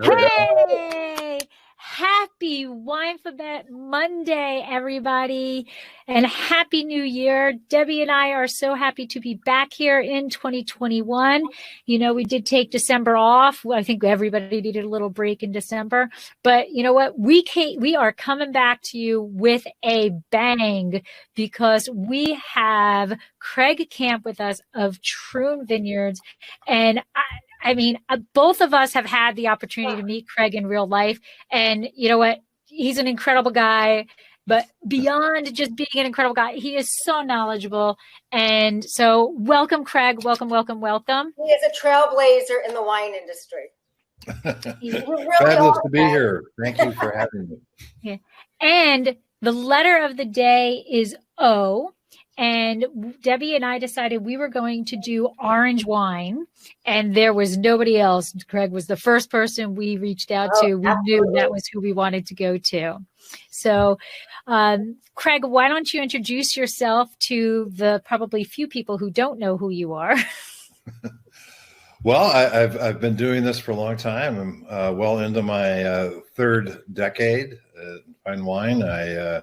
Hey, happy Winephabet Monday, everybody, and happy New Year. Debbie and I are so happy to be back here in 2021. You know, we did take December off. I think everybody needed a little break in December, but you know what? We are coming back to you with a bang because we have Craig Camp with us of Troon Vineyards, and I mean, both of us have had the opportunity to meet Craig in real life. And you know what? He's an incredible guy. But beyond just being an incredible guy, he is so knowledgeable. And so welcome, Craig. Welcome, welcome, welcome. He is a trailblazer in the wine industry. Really fabulous to be here. Thank you for having me. Yeah. And the letter of the day is O. And Debbie and I decided we were going to do orange wine, and there was nobody else. Craig was the first person we reached out to. We knew that was who we wanted to go to. So, Craig, why don't you introduce yourself to the probably few people who don't know who you are? Well, I've been doing this for a long time. I'm well into my third decade in fine wine. I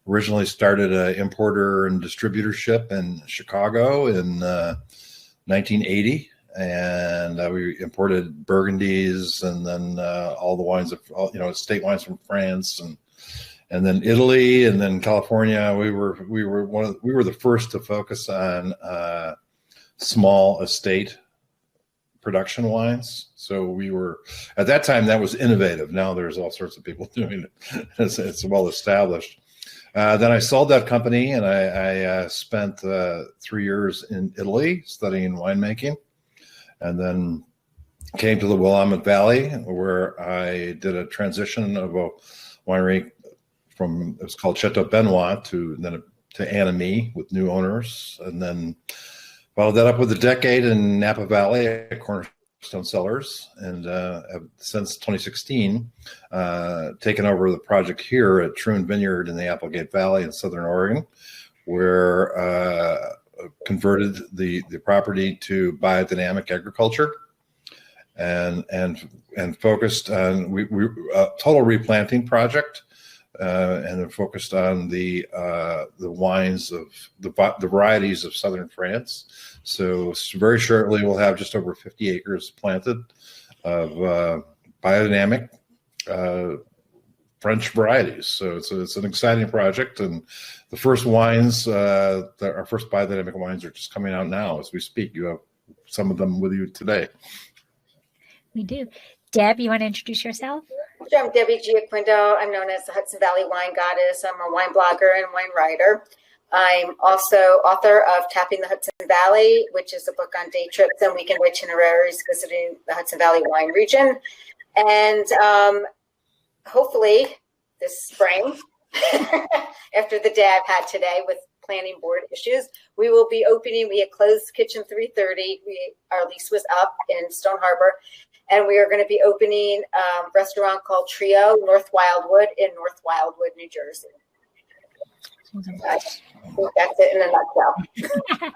originally started an importer and distributorship in Chicago in 1980, and we imported Burgundies and then all the wines of estate wines from France and then Italy and then California. We were the first to focus on small estate production wines. So we were at that time that was innovative. Now there's all sorts of people doing it. It's well established. Then I sold that company, and I spent 3 years in Italy studying winemaking, and then came to the Willamette Valley, where I did a transition of a winery from, it was called Chateau Benoit, to Anami with new owners, and then followed that up with a decade in Napa Valley at Cornerstone Cellars, and since 2016, taken over the project here at Troon Vineyard in the Applegate Valley in Southern Oregon, where converted the property to biodynamic agriculture, and focused on we total replanting project, and then focused on the wines of the varieties of Southern France. So very shortly, we'll have just over 50 acres planted of biodynamic French varieties. So it's an exciting project, and the first wines, our first biodynamic wines, are just coming out now as we speak. You have some of them with you today. We do. Deb, you want to introduce yourself? I'm Debbie Giaquindo. I'm known as the Hudson Valley Wine Goddess. I'm a wine blogger and wine writer. I'm also author of Tapping the Hudson Valley, which is a book on day trips and weekend itineraries visiting the Hudson Valley wine region. And hopefully this spring, after the day I've had today with planning board issues, we will be opening. We had closed Kitchen 330. Our lease was up in Stone Harbor. And we are going to be opening a restaurant called Trio, North Wildwood, in North Wildwood, New Jersey. I think that's it in a nutshell.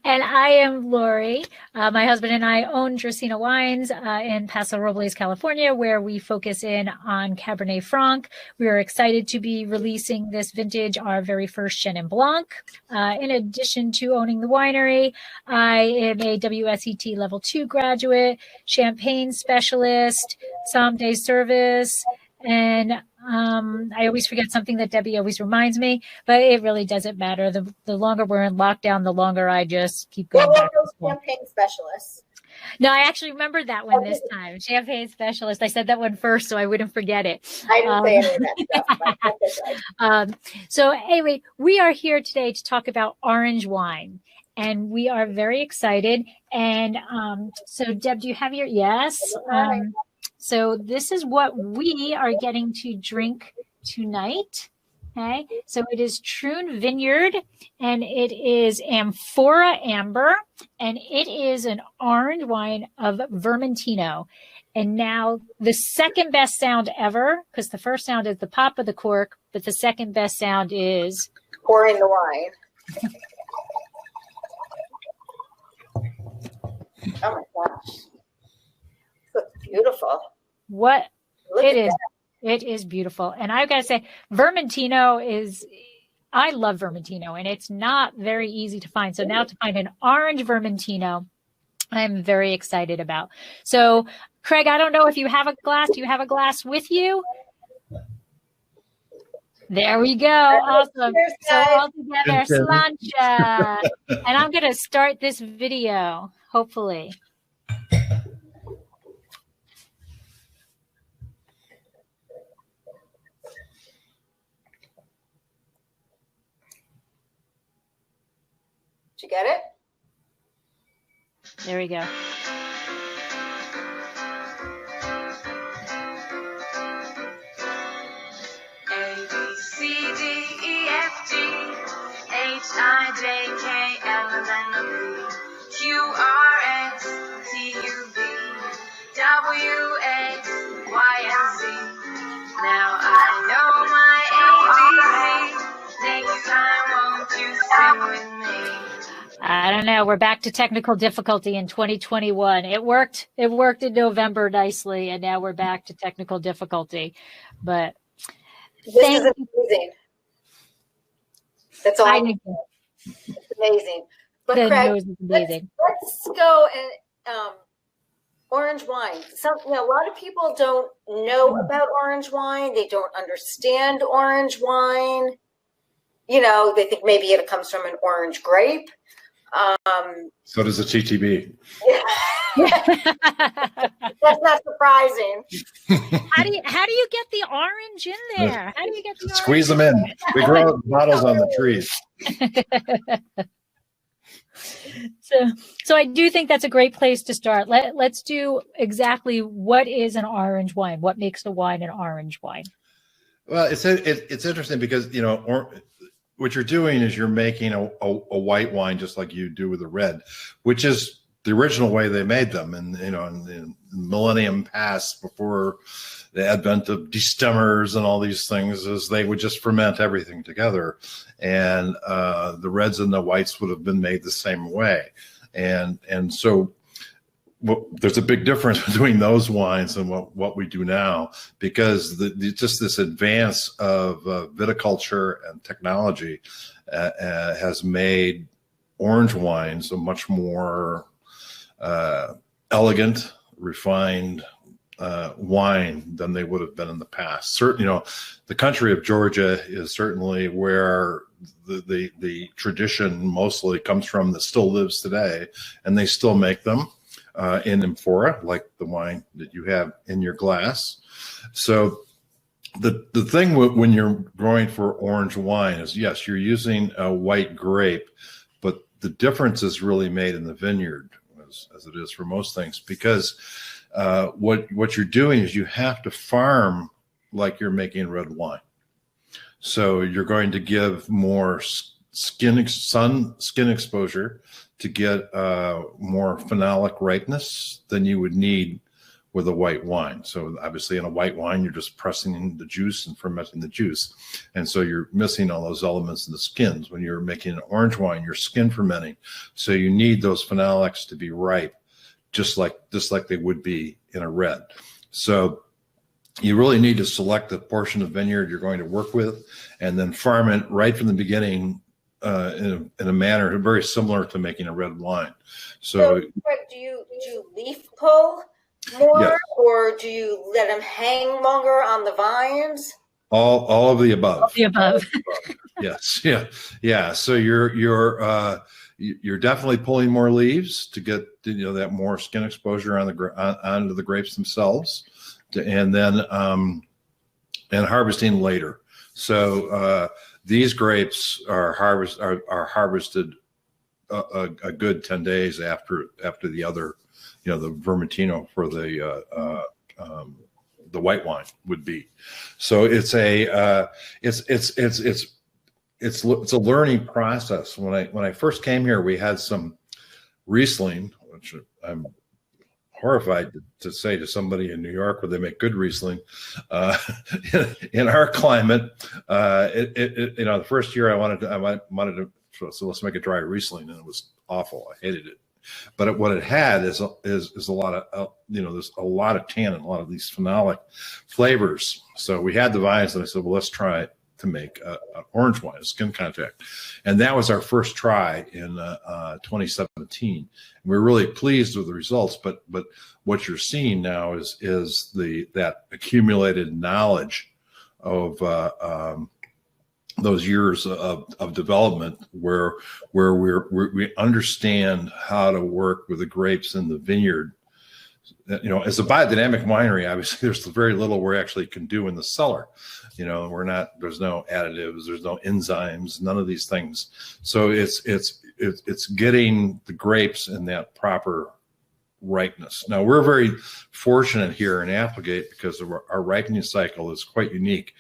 And I am Lori. My husband and I own Dracaena Wines in Paso Robles, California, where we focus in on Cabernet Franc. We are excited to be releasing this vintage, our very first Chenin Blanc. In addition to owning the winery, I am a WSET Level 2 graduate, champagne specialist, sommelier service, and I always forget something that Debbie always reminds me, but it really doesn't matter. The longer we're in lockdown, the longer I just keep going back to school. Champagne specialist. No, I actually remembered that one this time. Champagne specialist. I said that one first, so I wouldn't forget it. I didn't say any of that stuff. So anyway, we are here today to talk about orange wine, and we are very excited. And so, Deb, do you have your yes? So this is what we are getting to drink tonight. Okay, so it is Troon Vineyard, and it is Amphora Amber, and it is an orange wine of Vermentino. And now the second best sound ever, because the first sound is the pop of the cork, but the second best sound is pouring the wine. Oh my gosh. Looks beautiful. What Look it at is. that. It is beautiful. And I've got to say, Vermentino I love Vermentino, and it's not very easy to find. So now to find an orange Vermentino, I'm very excited about. So, Craig, I don't know if you have a glass. Do you have a glass with you? There we go. Awesome. Cheers, So guys. all together, slancha. And I'm going to start this video, hopefully. Did you get it? There we go. Now I know my ABC. Next time, won't you sing with me? I don't know. We're back to technical difficulty in 2021. It worked. It worked in November nicely, and now we're back to technical difficulty. But This is amazing. That's all. I think It's amazing. But the Craig, nose is amazing. let's go and orange wine. A lot of people don't know about orange wine. They don't understand orange wine. You know, they think maybe it comes from an orange grape. So does the TTB. That's not surprising. How do you get the orange in there? How do you get the Squeeze them in. We grow bottles on the trees. So I do think that's a great place to start. Let's do exactly what is an orange wine. What makes a wine an orange wine? Well, it's interesting because, you know, what you're doing is you're making a white wine just like you do with a red, which is the original way they made them. And, you know, in the millennium past, before the advent of destemmers and all these things, is they would just ferment everything together. And the reds and the whites would have been made the same way. And so there's a big difference between those wines and what we do now, because just this advance of viticulture and technology has made orange wines a much more elegant, refined wine than they would have been in the past. Certainly, you know, the country of Georgia is certainly where the tradition mostly comes from, that still lives today, and they still make them in amphora, like the wine that you have in your glass. So the thing when you're growing for orange wine is, yes, you're using a white grape, but the difference is really made in the vineyard, as it is for most things, because what you're doing is you have to farm like you're making red wine. So you're going to give more skin exposure to get more phenolic ripeness than you would need with a white wine. So obviously in a white wine, you're just pressing in the juice and fermenting the juice. And so you're missing all those elements in the skins. When you're making an orange wine, you're skin fermenting. So you need those phenolics to be ripe, just like they would be in a red. So you really need to select the portion of vineyard you're going to work with, and then farm it right from the beginning in a manner very similar to making a red wine. So do you leaf pull more, yes, or do you let them hang longer on the vines? all of the above. All the above. Yes, yeah. So you're definitely pulling more leaves to get, you know, that more skin exposure onto the grapes themselves, and then and harvesting later. So these grapes are harvested a good 10 days after the other, you know, the Vermentino for the white wine would be. So it's a learning process. When I first came here, we had some Riesling, which I'm horrified to say to somebody in New York where they make good Riesling. In our climate, you know, the first year I wanted to, so let's make a dry Riesling, and it was awful. I hated it. But what it had is a lot of there's a lot of tannin, a lot of these phenolic flavors. So we had the vines, and I said, well, let's try it to make an orange wine, a skin contact, and that was our first try in 2017. And we're really pleased with the results. But what you're seeing now is that accumulated knowledge of those years of development where we understand how to work with the grapes in the vineyard. As a biodynamic winery, obviously there's very little we actually can do in the cellar. There's no additives, there's no enzymes, none of these things. So it's getting the grapes in that proper ripeness. Now we're very fortunate here in Applegate because of our ripening cycle is quite unique.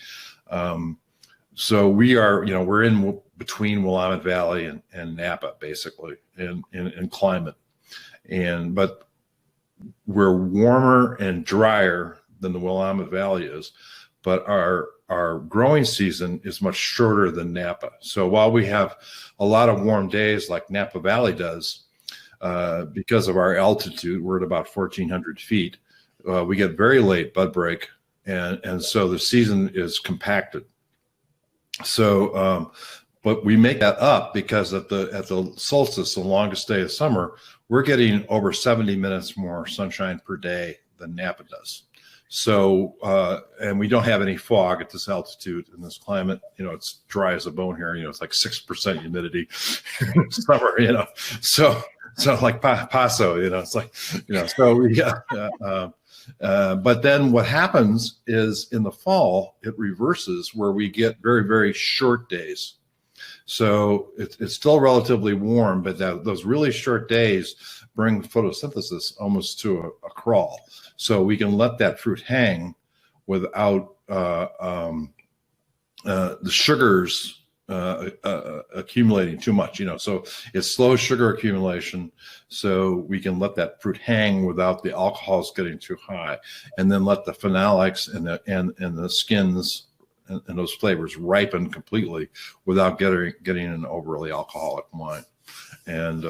So we're in between Willamette Valley and Napa, basically, in climate. But we're warmer and drier than the Willamette Valley is, but our growing season is much shorter than Napa. So while we have a lot of warm days like Napa Valley does, because of our altitude, we're at about 1,400 feet, we get very late bud break, and so the season is compacted. So, but we make that up because at the solstice, the longest day of summer, we're getting over 70 minutes more sunshine per day than Napa does. So, and we don't have any fog at this altitude in this climate. It's dry as a bone here. It's like 6% humidity in summer. So like Paso. It's like So we got. But then what happens is in the fall, it reverses where we get very, very short days. So it's still relatively warm, but those really short days bring photosynthesis almost to a crawl. So we can let that fruit hang without the sugars accumulating too much, so it slows sugar accumulation, so we can let that fruit hang without the alcohols getting too high, and then let the phenolics and the skins and those flavors ripen completely without getting an overly alcoholic wine. And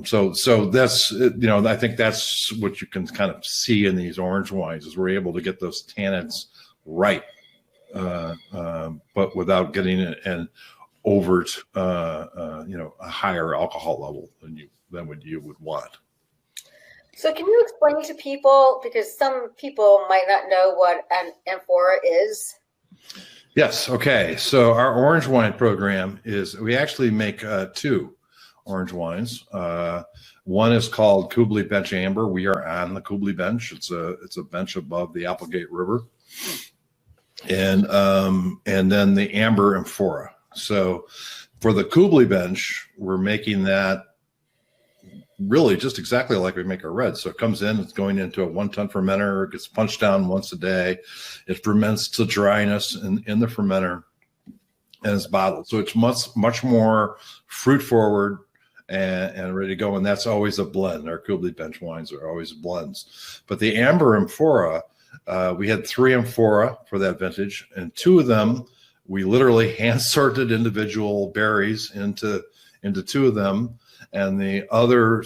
so that's I think that's what you can kind of see in these orange wines is we're able to get those tannins right. But without getting an overt, a higher alcohol level than what you would want. So can you explain to people, because some people might not know what an amphora is? Yes. Okay. So our orange wine program we actually make two orange wines. One is called Kubli Bench Amber. We are on the Kubli Bench. It's a bench above the Applegate River. And then the amber amphora. So for the Kubli bench, we're making that really just exactly like we make our red. So it comes in, it's going into a 1-ton fermenter, it gets punched down once a day. It ferments to dryness in the fermenter, and it's bottled. So it's much more fruit forward and ready to go. And that's always a blend. Our Kubli bench wines are always blends. But the amber amphora, we had 3 amphora for that vintage, and 2 of them we literally hand sorted individual berries into 2 of them, and the other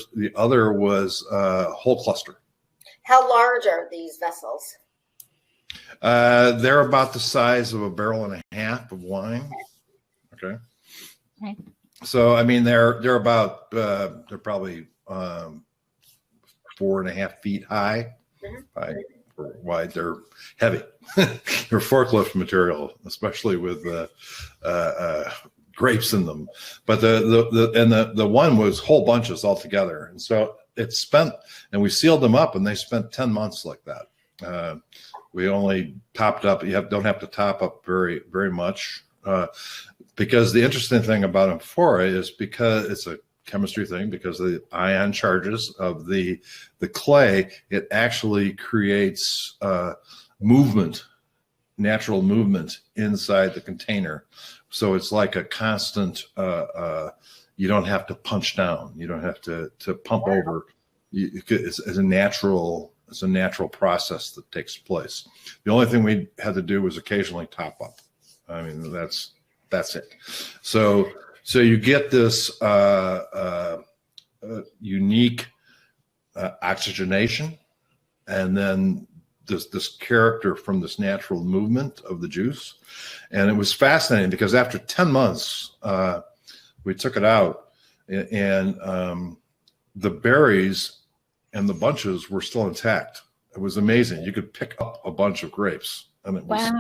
was whole cluster. How large are these vessels? They're about the size of a barrel and a half of wine. Okay. So I mean they're about they're probably 4.5 feet high. Wide. They're heavy. They're forklift material, especially with grapes in them. But the one was whole bunches all together, and so and we sealed them up, and they spent 10 months like that. We only topped up. Don't have to top up very, very much, because the interesting thing about amphora is because it's a chemistry thing, because of the ion charges of the clay, it actually creates natural movement inside the container. So it's like a constant, you don't have to punch down, you don't have to pump over. It's a natural process that takes place. The only thing we had to do was occasionally top up. I mean, that's it. So you get this unique oxygenation, and then this character from this natural movement of the juice. And it was fascinating because after 10 months, we took it out, and the berries and the bunches were still intact. It was amazing. You could pick up a bunch of grapes, and it was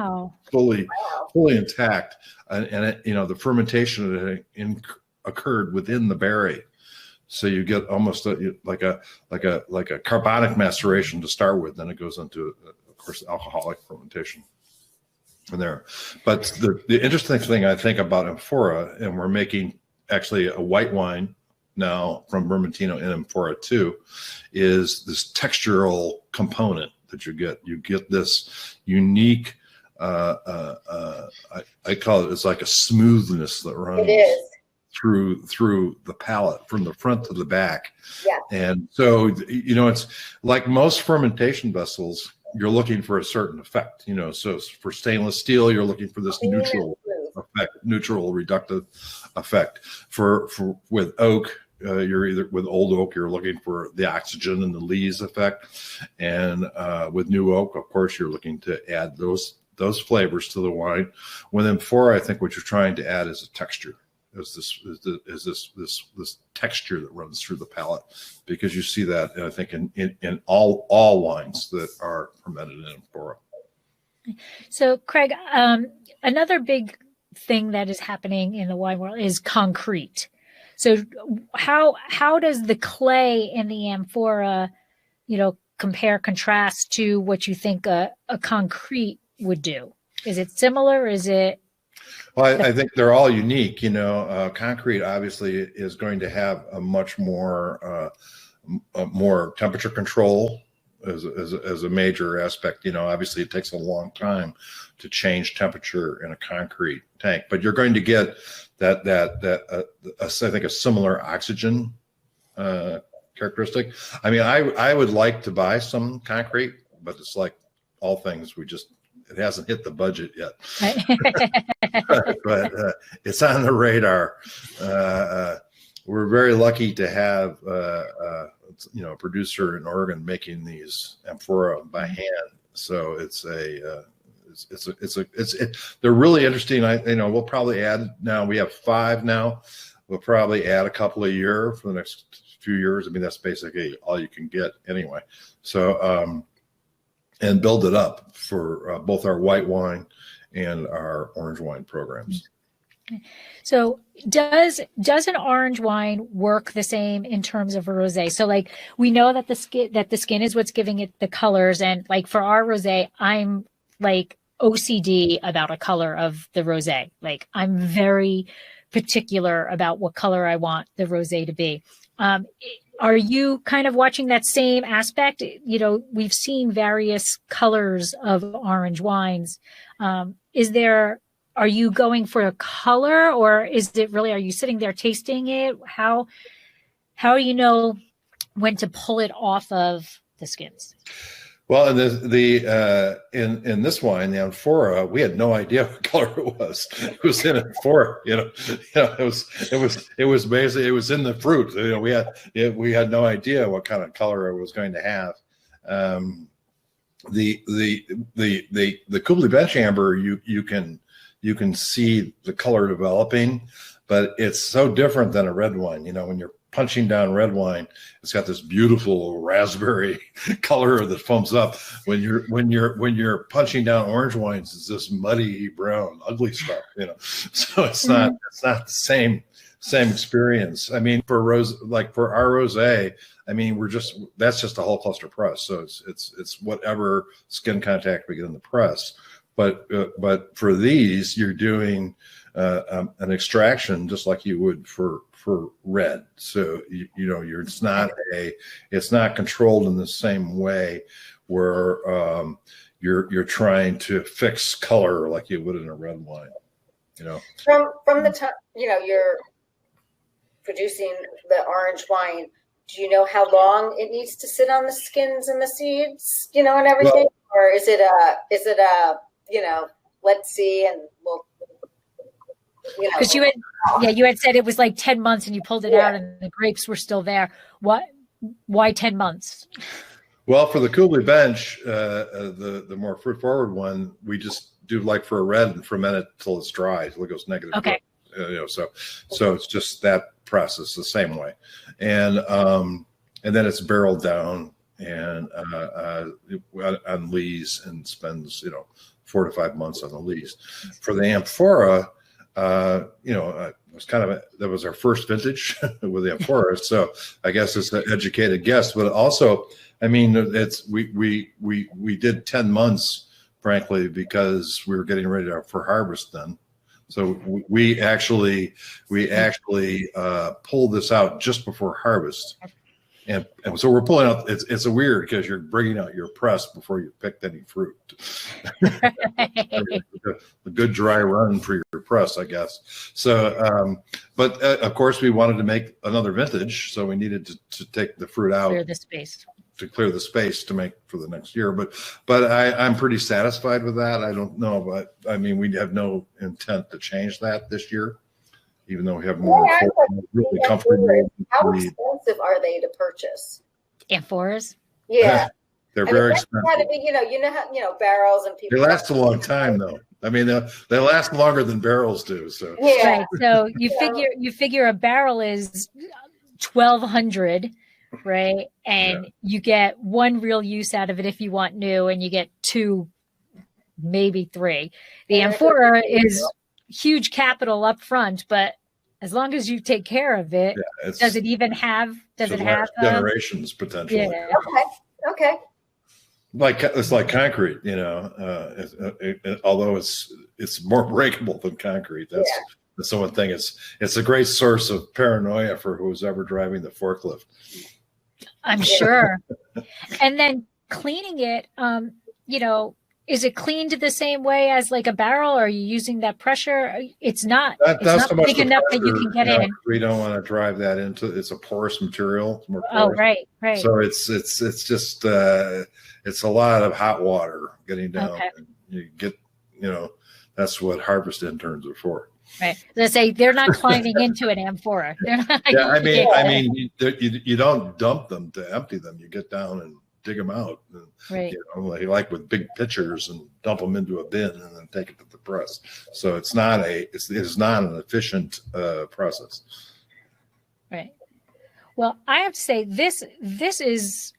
fully intact. And it, the fermentation occurred within the berry. So you get almost like a carbonic maceration to start with, then it goes into, of course, alcoholic fermentation in there. But the interesting thing I think about amphora, and we're making actually a white wine now from Vermentino in amphora too, is this textural component that you get. You get this unique, I call it, it's like a smoothness that runs. It is. Through the palate from the front to the back. Yeah. And so, it's like most fermentation vessels, you're looking for a certain effect, so for stainless steel, you're looking for this neutral effect, neutral reductive effect. For with oak, you're either with old oak, you're looking for the oxygen and the lees effect. And with new oak, of course, you're looking to add those flavors to the wine. With amphora, I think what you're trying to add is a texture. Is this texture that runs through the palate, because you see that, I think, in all wines that are fermented in amphora. So, Craig, another big thing that is happening in the wine world is concrete. So, how does the clay in the amphora, compare, contrast to what you think a concrete would do? Is it similar? Is it? Well, I think they're all unique. Concrete obviously is going to have a much more temperature control as a major aspect. Obviously it takes a long time to change temperature in a concrete tank, but you're going to get that I think a similar oxygen characteristic. I mean, I would like to buy some concrete, but it's like all things, it hasn't hit the budget yet. But it's on the radar. We're very lucky to have a producer in Oregon making these amphora by hand. So they're really interesting. We'll probably add, now we have 5 now. We'll probably add a couple a year for the next few years. I mean, that's basically all you can get anyway. So, and build it up for both our white wine and our orange wine programs. So does an orange wine work the same in terms of a rosé? So like, we know that the skin is what's giving it the colors. And like for our rosé, I'm like OCD about a color of the rosé. Like I'm very particular about what color I want the rosé to be. Are you kind of watching that same aspect? We've seen various colors of orange wines. Are you going for a color, or is it really, are you sitting there tasting it? How do you know when to pull it off of the skins? Well, in in this wine, the amphora, we had no idea what color it was. It was in amphora, it was basically, it was in the fruit. We had no idea what kind of color it was going to have. The Kubli Bench amber, you can see the color developing, but it's so different than a red wine. When you're punching down red wine, it's got this beautiful raspberry color that foams up. When you're punching down orange wines, it's this muddy brown, ugly stuff. So it's not the same experience. I mean, for our rosé, I mean, that's just a whole cluster press. So it's whatever skin contact we get in the press. But for these, you're doing an extraction just like you would for red. So it's not controlled in the same way where you're trying to fix color like you would in a red wine. From the time you're producing the orange wine, do you know how long it needs to sit on the skins and the seeds, and everything, or is it a let's see, and we'll Because you had said it was like 10 months and you pulled it out and the grapes were still there. Why 10 months? Well, for the Kublai Bench, the more fruit forward one, we just do like for a red and ferment it till it's dry, till it goes negative. Okay. So it's just that process the same way, and then it's barreled down and on lees and spends 4 to 5 months on the lees. For the amphora, it was that was our first vintage with the amphora, so I guess it's an educated guess, but also, I mean, we did 10 months, frankly, because we were getting ready for harvest then. So we actually pulled this out just before harvest, and so we're pulling out. It's a weird because you're bringing out your press before you picked any fruit. A good dry run for your press, I guess. So, but of course, we wanted to make another vintage, so we needed to take the fruit out. Clear the space to make for the next year, but I'm pretty satisfied with that. I don't know, but I mean, we have no intent to change that this year, even though we have more really comfortable. How expensive are they to purchase? Amphoras? Yeah, they're very expensive. Barrels and people. They last a long time, though. I mean, they last longer than barrels do. So yeah. Right. So you figure a barrel is 1,200. Right. And you get one real use out of it if you want new, and you get 2, maybe 3. The amphora is huge capital up front, but as long as you take care of it, does it have generations potentially? Yeah. Okay. It's like concrete, although it's more breakable than concrete. That's the one thing. It's a great source of paranoia for who's ever driving the forklift. I'm sure. And then cleaning it, is it cleaned the same way as like a barrel? Or are you using that pressure? It's not big enough that you can get in. We don't want to drive that into. It's a porous material. It's more porous. Oh, right. So it's just it's a lot of hot water getting down. Okay. And you get that's what harvest interns are for. Right. They say they're not climbing into an amphora. I mean, you don't dump them to empty them. You get down and dig them out. And, right. Like with big pitchers, and dump them into a bin and then take it to the press. So it's not an efficient process. Right. Well, I have to say this is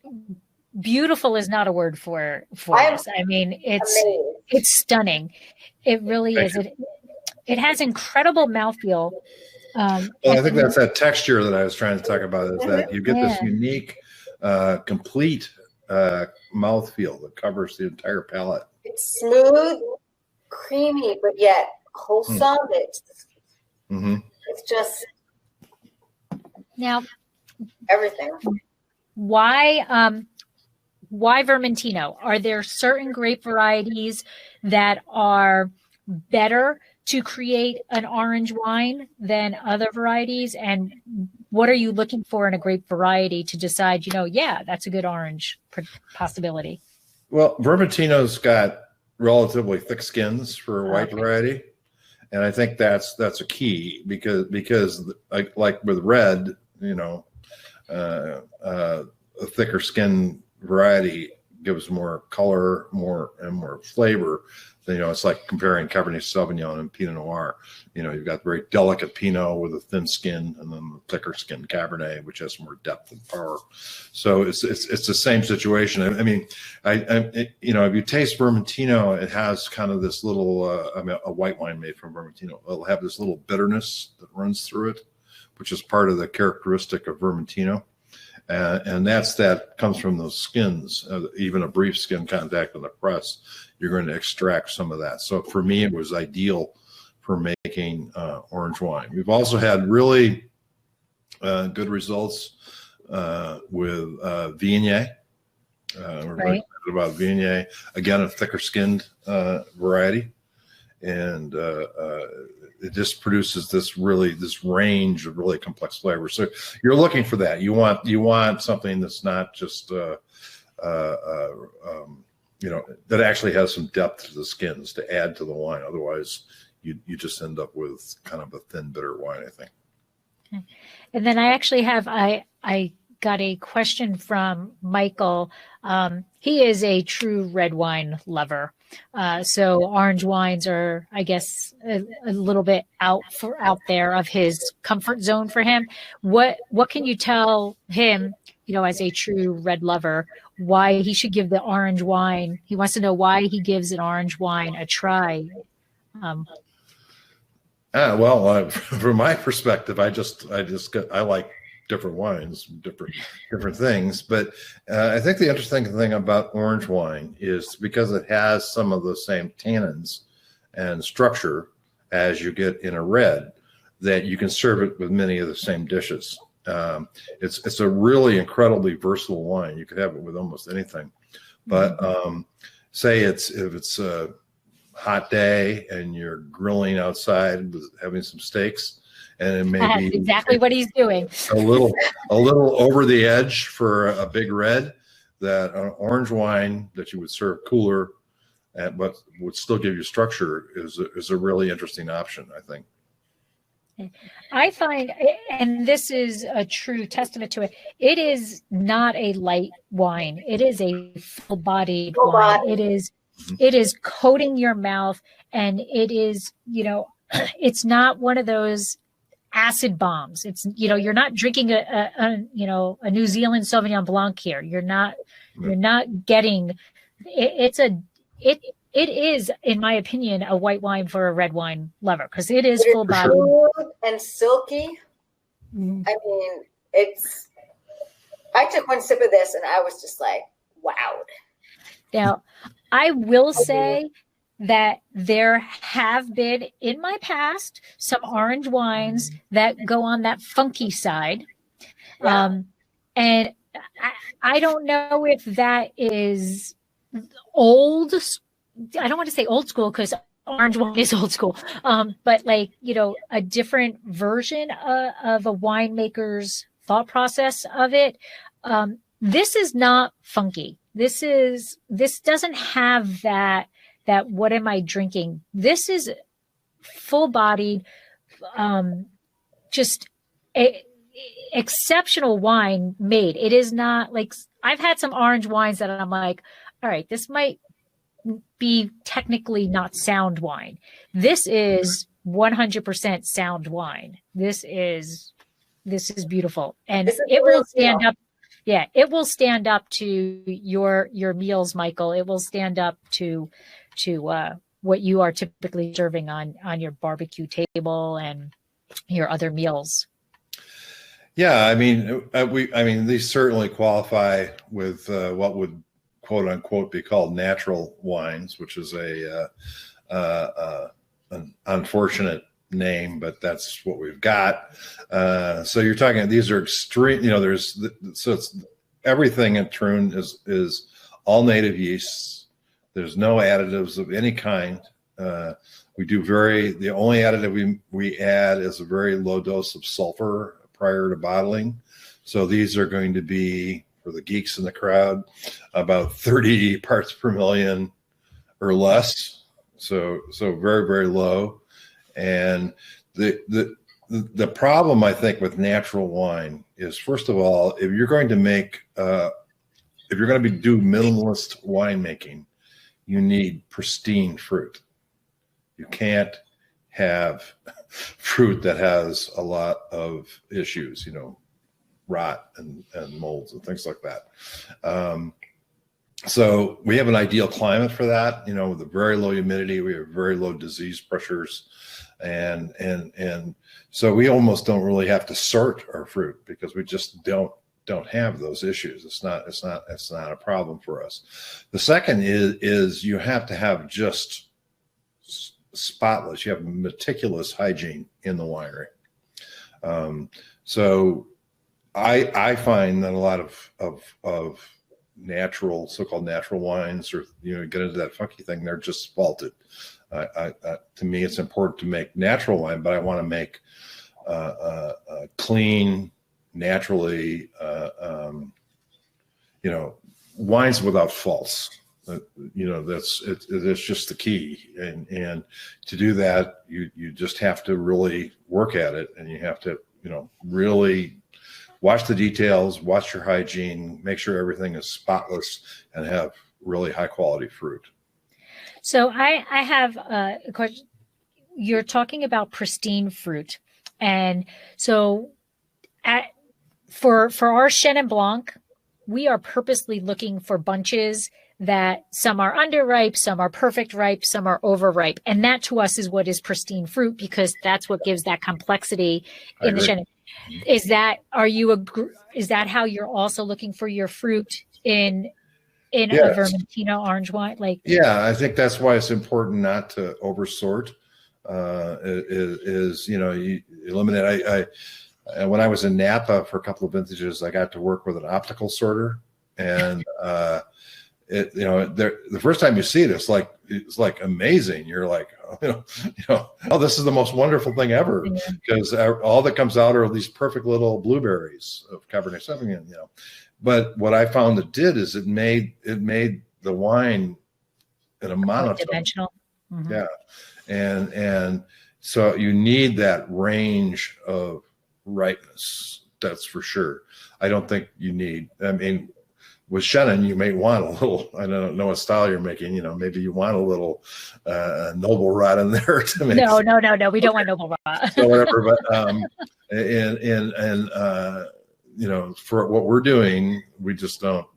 beautiful. Is not a word for us. I mean, it's stunning. It really is. It has incredible mouthfeel. Well, I think that's that texture that I was trying to talk about, is that you get this unique, complete mouthfeel that covers the entire palate. It's smooth, creamy, but yet wholesome. It's just now everything. Why Vermentino? Are there certain grape varieties that are better to create an orange wine than other varieties? And what are you looking for in a grape variety to decide, that's a good orange possibility? Well, Vermentino's got relatively thick skins for a white variety. And I think that's a key because like with red, a thicker skin variety gives more color, more flavor. It's like comparing Cabernet Sauvignon and Pinot Noir. You've got very delicate Pinot with a thin skin, and then the thicker skin Cabernet, which has more depth and power. So it's the same situation. I mean, if you taste Vermentino, it has kind of this little, a white wine made from Vermentino. It'll have this little bitterness that runs through it, which is part of the characteristic of Vermentino. And that comes from those skins. Even a brief skin contact on the press, you're going to extract some of that. So for me, it was ideal for making orange wine. We've also had really good results with Viognier. We're very excited about Viognier. Again, a thicker skinned variety. And it just produces this range of really complex flavors. So you're looking for that. You want something that's not just that actually has some depth to the skins to add to the wine. Otherwise, you just end up with kind of a thin, bitter wine, I think. And then I actually have, I got a question from Michael. He is a true red wine lover. So orange wines are, I guess, a little bit out there of his comfort zone for him. What can you tell him, as a true red lover, why he should give the orange wine? He wants to know why he gives an orange wine a try. From my perspective, I like different wines, different things. But I think the interesting thing about orange wine is because it has some of the same tannins and structure as you get in a red, that you can serve it with many of the same dishes. It's a really incredibly versatile wine. You could have it with almost anything. But say if it's a hot day and you're grilling outside with having some steaks, and it may That's be exactly what he's doing. a little over the edge for a big red, that an orange wine that you would serve cooler, but would still give you structure is a really interesting option, I think. I find, and this is a true testament to it, it is not a light wine. It is a full-bodied wine. It is coating your mouth, and it is, it's not one of those acid bombs. It's, you're not drinking a New Zealand Sauvignon Blanc here. You're not getting, it is, in my opinion, a white wine for a red wine lover, because it is full bodied and silky. I mean, I took one sip of this and I was just like, wow. Now, I will say that there have been in my past some orange wines that go on that funky side. And I don't know if that is old. I don't want to say old school, because orange wine is old school. But a different version of a winemaker's thought process of it. This is not funky. This doesn't have that what am I drinking? This is full-bodied, just exceptional wine made. It is not like, I've had some orange wines that I'm like, all right, this might be technically not sound wine. This is 100% sound wine. This is beautiful, and it will stand up. Yeah, it will stand up to your meals, Michael. It will stand up to what you are typically serving on your barbecue table and your other meals. Yeah, I mean, these certainly qualify with what would quote unquote be called natural wines, which is an unfortunate name, but that's what we've got. So you're talking, these are extreme, it's everything in Troon is all native yeasts. There's no additives of any kind. The only additive we add is a very low dose of sulfur prior to bottling. So these are going to be, for the geeks in the crowd, about 30 parts per million or less. So very, very low. And the problem, I think, with natural wine is, first of all, if you're going to do minimalist winemaking, you need pristine fruit. You can't have fruit that has a lot of issues, rot and molds and things like that. So we have an ideal climate for that, with a very low humidity. We have very low disease pressures. And so we almost don't really have to sort our fruit, because we just don't have those issues. It's not a problem for us. The second is you have to have just spotless. You have meticulous hygiene in the winery. So I find that a lot of natural, so-called natural wines, or get into that funky thing, they're just faulted. To me, it's important to make natural wine, but I want to make clean, naturally, wines without faults. That's just the key. And to do that, you just have to really work at it, and you have to, really watch the details, watch your hygiene, make sure everything is spotless, and have really high quality fruit. So I have a question. You're talking about pristine fruit. And so for our Chenin Blanc, we are purposely looking for bunches that some are underripe, some are perfect ripe, some are overripe. And that to us is what is pristine fruit, because that's what gives that complexity in the Chenin. Is that how you're also looking for your fruit in a Vermentino orange wine? Yeah, I think that's why it's important not to oversort. You eliminate. When I was in Napa for a couple of vintages, I got to work with an optical sorter, and the first time you see it, it's like amazing. You're like, oh, this is the most wonderful thing ever, because all that comes out are these perfect little blueberries of Cabernet Sauvignon. But what I found it did is it made the wine in a monotone. Dimensional. Mm-hmm. Yeah. And so you need that range of ripeness. That's for sure. I don't think you need, with Chenin, you may want a little, I don't know what style you're making, maybe you want a little noble rot in there to make. No, we don't want noble rot. So whatever, but, for what we're doing, we just don't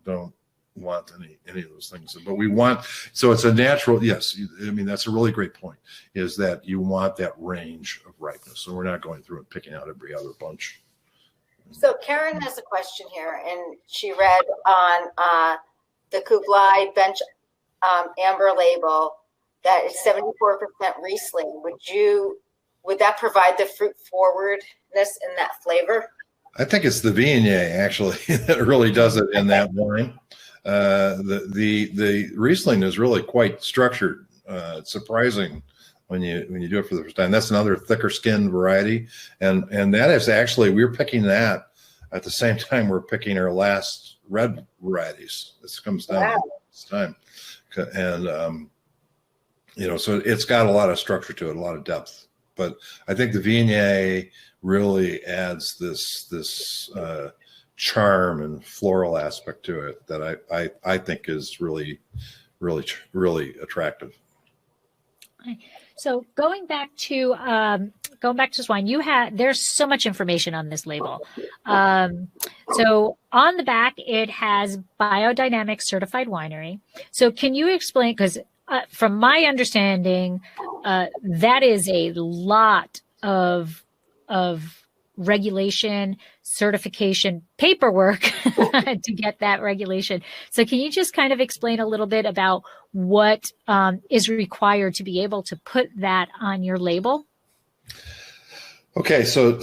want any of those things, but we want, so it's a natural, yes, that's a really great point, is that you want that range of ripeness, so we're not going through and picking out every other bunch. So Karen has a question here, and she read on the Kublai Bench amber label that it's 74% Riesling. Would that provide the fruit forwardness in that flavor? I think it's the Viognier actually that really does it in that wine. The Riesling is really quite structured. It's surprising when you do it for the first time. That's another thicker skinned variety, and that is actually, we're picking that at the same time we're picking our last red varieties. This comes down this time, and so it's got a lot of structure to it, a lot of depth. But I think the Viognier really adds this charm and floral aspect to it that I think is really, really, really attractive. So going back to this wine, there's so much information on this label. So on the back, it has Biodynamics certified winery. So can you explain, because from my understanding, that is a lot of regulation, certification, paperwork to get that regulation. So can you just kind of explain a little bit about what is required to be able to put that on your label? Okay, so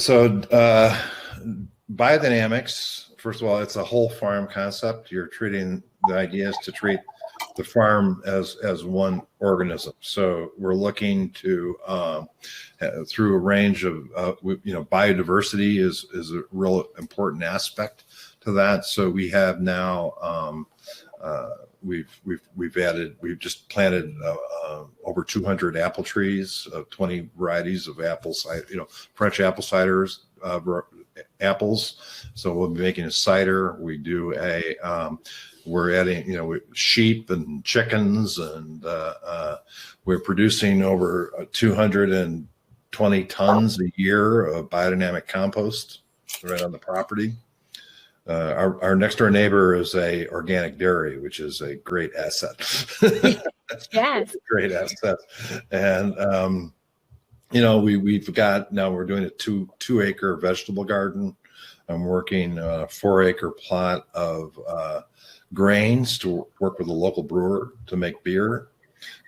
Biodynamics, first of all, it's a whole farm concept. You're treating, the idea is to treat the farm as one organism. So we're looking to through a range of biodiversity is a real important aspect to that. So we have now we've just planted over 200 apple trees of 20 varieties of apples, French apple ciders, apples. So we'll be making a cider. We do we're adding, sheep and chickens, and we're producing over 220 tons a year of biodynamic compost right on the property. Our next door neighbor is a organic dairy, which is a great asset. Yes, great asset. And we've got, now we're doing a two acre vegetable garden. I'm working a 4-acre plot of grains to work with a local brewer to make beer.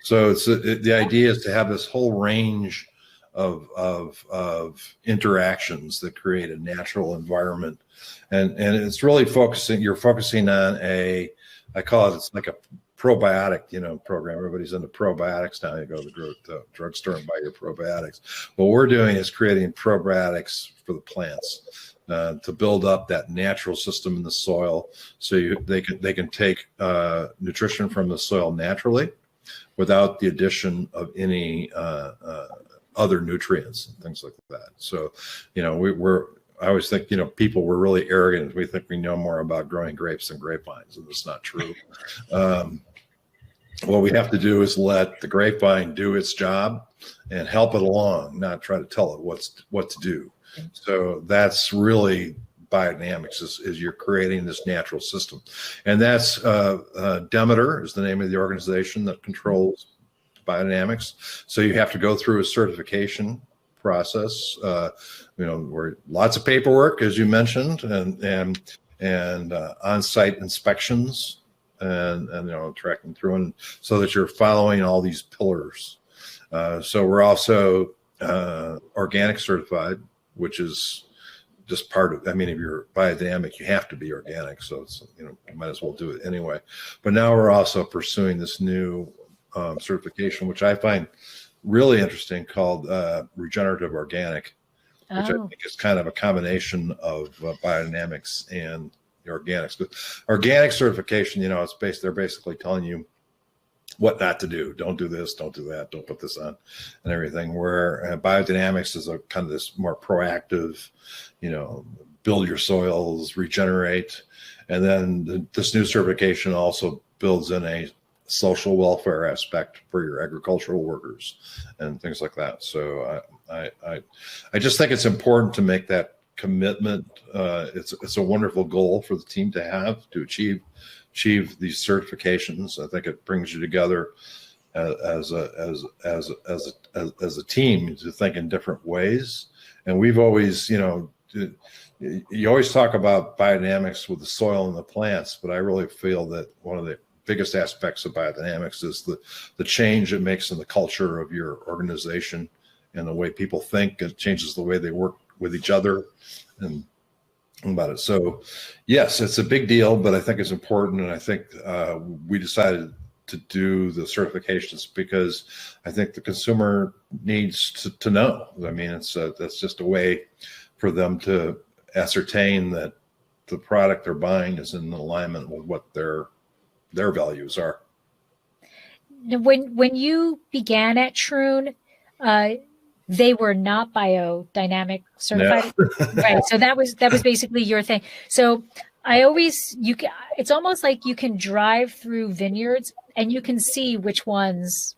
So the idea is to have this whole range of interactions that create a natural environment, and it's really focusing. You're focusing on I call it's like a probiotic, program. Everybody's into probiotics now. You go to the drugstore and buy your probiotics. What we're doing is creating probiotics for the plants to build up that natural system in the soil, so they can take nutrition from the soil naturally, without the addition of any other nutrients and things like that. So, I always think, people were really arrogant. We think we know more about growing grapes than grapevines, and that's not true. What we have to do is let the grapevine do its job and help it along, not try to tell it what to do. So that's really biodynamics, is you're creating this natural system. And that's Demeter is the name of the organization that controls biodynamics. So you have to go through a certification process, where lots of paperwork, as you mentioned, and on-site inspections, and tracking through, and so that you're following all these pillars. So we're also organic certified, which is just part of, if you're biodynamic, you have to be organic. So it's, you might as well do it anyway. But now we're also pursuing this new certification, which I find really interesting, called Regenerative Organic, which I think is kind of a combination of biodynamics and the organics. But organic certification, they're basically telling you what not to do. Don't do this, don't do that, don't put this on, and everything. Where biodynamics is a kind of this more proactive, build your soils, regenerate. And then this new certification also builds in a social welfare aspect for your agricultural workers and things like that. So I just think it's important to make that commitment. It's a wonderful goal for the team to have, to achieve these certifications. I think it brings you together as a team to think in different ways. And we've always, you always talk about biodynamics with the soil and the plants, but I really feel that one of the biggest aspects of biodynamics is the change it makes in the culture of your organization and the way people think. It changes the way they work with each other and about it. So yes, it's a big deal, but I think it's important. And I think we decided to do the certifications because I think the consumer needs to know. That's just a way for them to ascertain that the product they're buying is in alignment with what their values are. When you began at Troon, they were not biodynamic certified, no. Right? So that was basically your thing. So it's almost like you can drive through vineyards and you can see which ones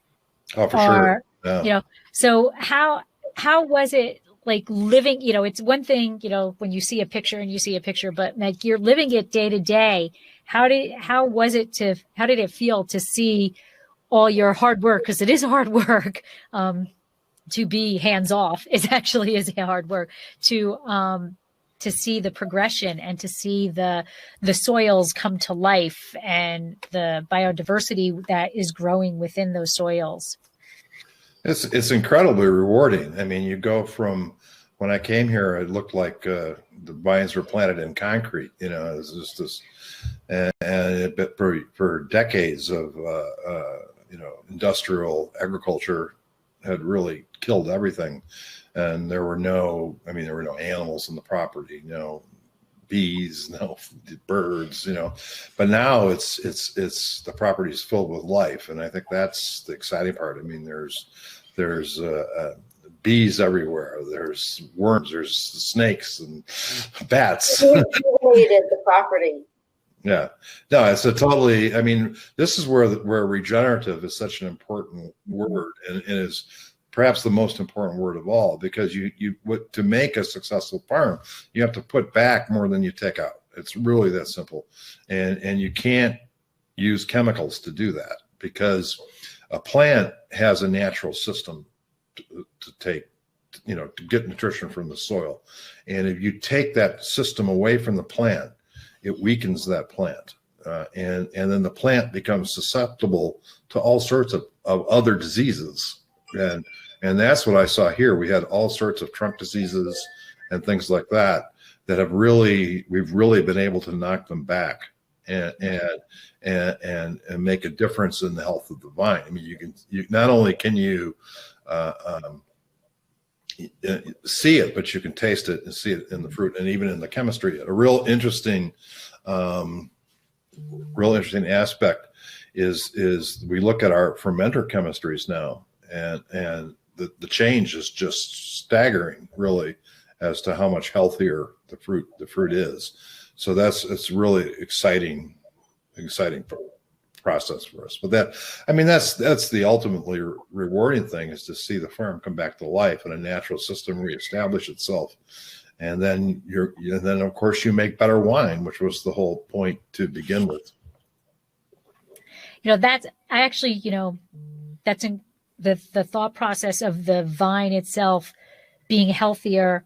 are. Yeah. So how was it like living? It's one thing, when you see a picture, but like you're living it day to day. How did it feel to see all your hard work? Because it is hard work. To be hands off is hard work. To see the progression and to see the soils come to life and the biodiversity that is growing within those soils. It's incredibly rewarding. You go from when I came here, it looked like the vines were planted in concrete. It was just this, and for decades of industrial agriculture had really killed everything, and there were no animals in the property, no bees, no birds, but now it's the property is filled with life, and I think that's the exciting part. There's bees everywhere, there's worms, there's snakes and bats. The property. Yeah, no, it's a totally, this is where regenerative is such an important word, and is perhaps the most important word of all, because to make a successful farm, you have to put back more than you take out. It's really that simple. And you can't use chemicals to do that, because a plant has a natural system to take, to get nutrition from the soil. And if you take that system away from the plant, it weakens that plant. And then the plant becomes susceptible to all sorts of other diseases. And that's what I saw here. We had all sorts of trunk diseases and things like that we've really been able to knock them back and make a difference in the health of the vine. I mean, you not only can you see it, but you can taste it and see it in the fruit and even in the chemistry. A real interesting aspect is we look at our fermenter chemistries now, and the change is just staggering, really, as to how much healthier the fruit is. So it's really exciting process for us. But that's the ultimately rewarding thing, is to see the farm come back to life and a natural system reestablish itself. And then of course you make better wine, which was the whole point to begin with. That's in the thought process of the vine itself being healthier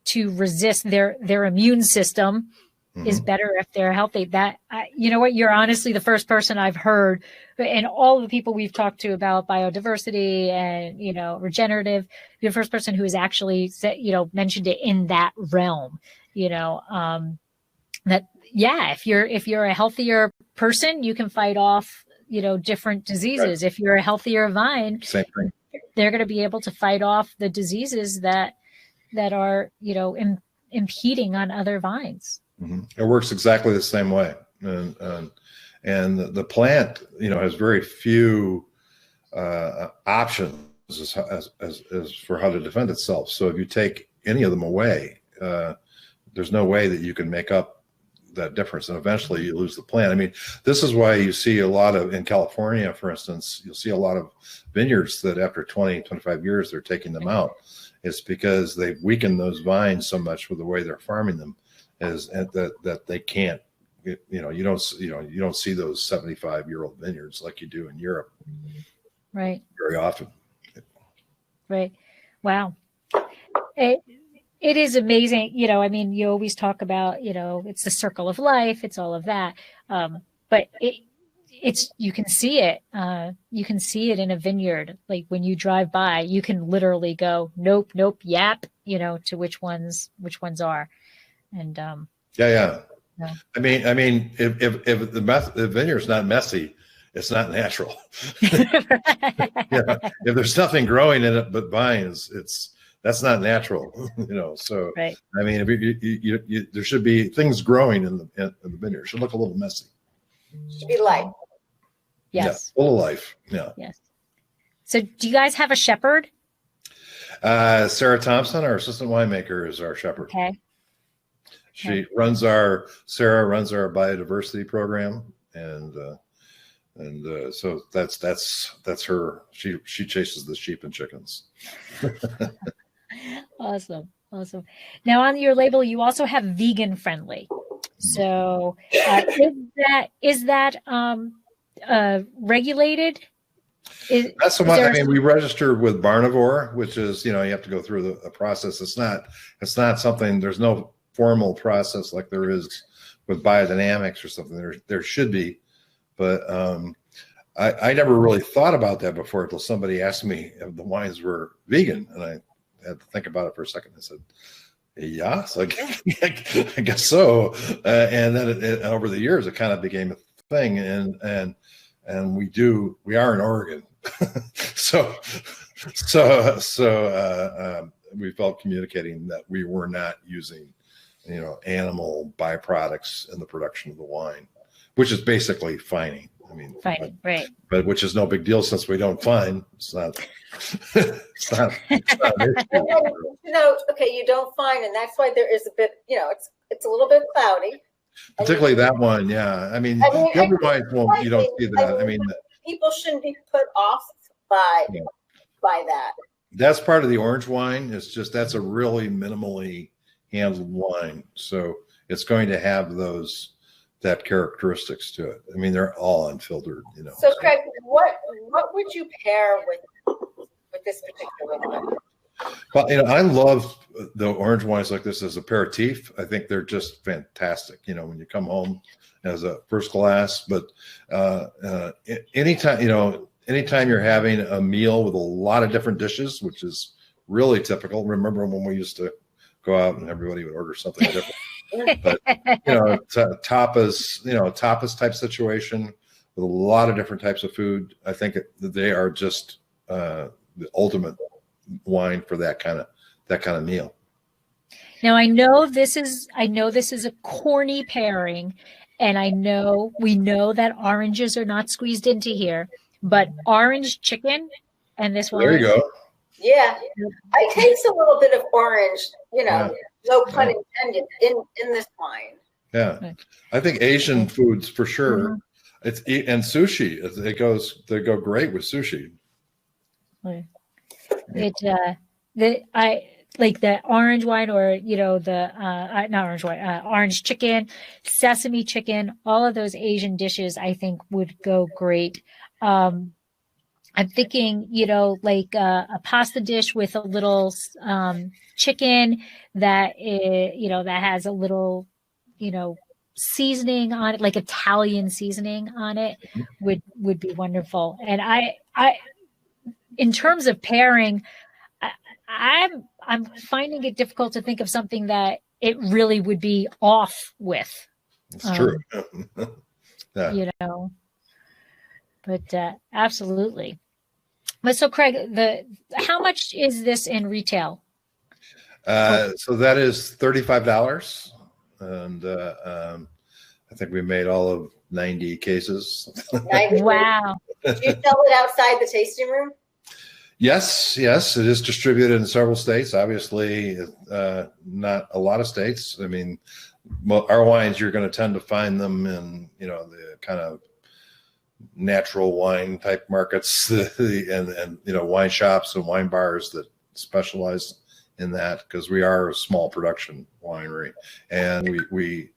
to resist their immune system. Mm-hmm. Is better if they're healthy. That you're honestly the first person I've heard, and all the people we've talked to about biodiversity and regenerative, you're the first person who has actually said, mentioned it in that realm. That if you're a healthier person, you can fight off different diseases. Right. If you're a healthier vine, same thing. They're going to be able to fight off the diseases that are impeding on other vines. Mm-hmm. It works exactly the same way, and the plant, has very few options as for how to defend itself. So if you take any of them away, there's no way that you can make up that difference, and eventually you lose the plant. I mean, this is why you see a lot of, in California, for instance, you'll see a lot of vineyards that after 20, 25 years they're taking them out. It's because they've weakened those vines so much with the way they're farming them. That they can't, you don't see those 75-year-old vineyards like you do in Europe, right? Very often, right? Wow, it is amazing. You always talk about, it's the circle of life, it's all of that, but it's you can see it. You can see it in a vineyard. Like when you drive by, you can literally go, nope, yap, to which ones are. And yeah. I mean, if the vineyard's not messy, it's not natural. If there's nothing growing in it but vines, that's not natural. So right. I mean, if there should be things growing in the vineyard. It should look a little messy. Should be light. Yes. Yeah, full of life. Yeah. Yes. So, do you guys have a shepherd? Sarah Thompson, our assistant winemaker, is our shepherd. Okay. Sarah runs our biodiversity program, and so that's her. She chases the sheep and chickens. Awesome. Now on your label, you also have vegan friendly. So is that regulated? That's the one. I mean, we registered with Barnivore, which is you have to go through a process. It's not something. There's no formal process like there is with Biodynamics or something. There should be, but I never really thought about that before until somebody asked me if the wines were vegan, and I had to think about it for a second. I said, "Yeah, so I guess so." And then over the years, it kind of became a thing, and we are in Oregon, so we felt communicating that we were not using animal byproducts in the production of the wine, which is basically fining. I mean, fining, right? But which is no big deal since we don't fine. It's not. It's not an issue. Okay, you don't fine, and that's why there is a bit. It's a little bit cloudy. Particularly that one, yeah. I mean the other wines won't. You don't see that. I mean, people shouldn't be put off by that. That's part of the orange wine. It's just that's a really minimally handled wine, so it's going to have that characteristics to it. I mean, they're all unfiltered, So Craig, what would you pair with this particular wine? Well, I love the orange wines like this as aperitif. I think they're just fantastic. When you come home as a first glass, but anytime you're having a meal with a lot of different dishes, which is really typical. Remember when we used to go out and everybody would order something different. But it's a tapas type situation with a lot of different types of food. I think that they are just the ultimate wine for that kind of meal. Now I know this is a corny pairing, and we know that oranges are not squeezed into here, but orange chicken and this wine. There you go. Yeah, I taste a little bit of orange, no pun intended, in this wine. Yeah, I think Asian foods for sure. Mm-hmm. And sushi. They go great with sushi. I like the orange wine, or not orange wine, orange chicken, sesame chicken. All of those Asian dishes, I think, would go great. I'm thinking, like a pasta dish with a little chicken that that has a little, seasoning on it, like Italian seasoning on it, would be wonderful. And I in terms of pairing, I'm finding it difficult to think of something that it really would be off with. It's true. Yeah. But absolutely. But so Craig, how much is this in retail? So that is $35, and I think we made all of 90 cases. 90. Wow! Do you sell it outside the tasting room? Yes, it is distributed in several states. Obviously, not a lot of states. I mean, our wines, you're going to tend to find them in the kind of natural wine type markets, and wine shops and wine bars that specialize in that, because we are a small production winery, and we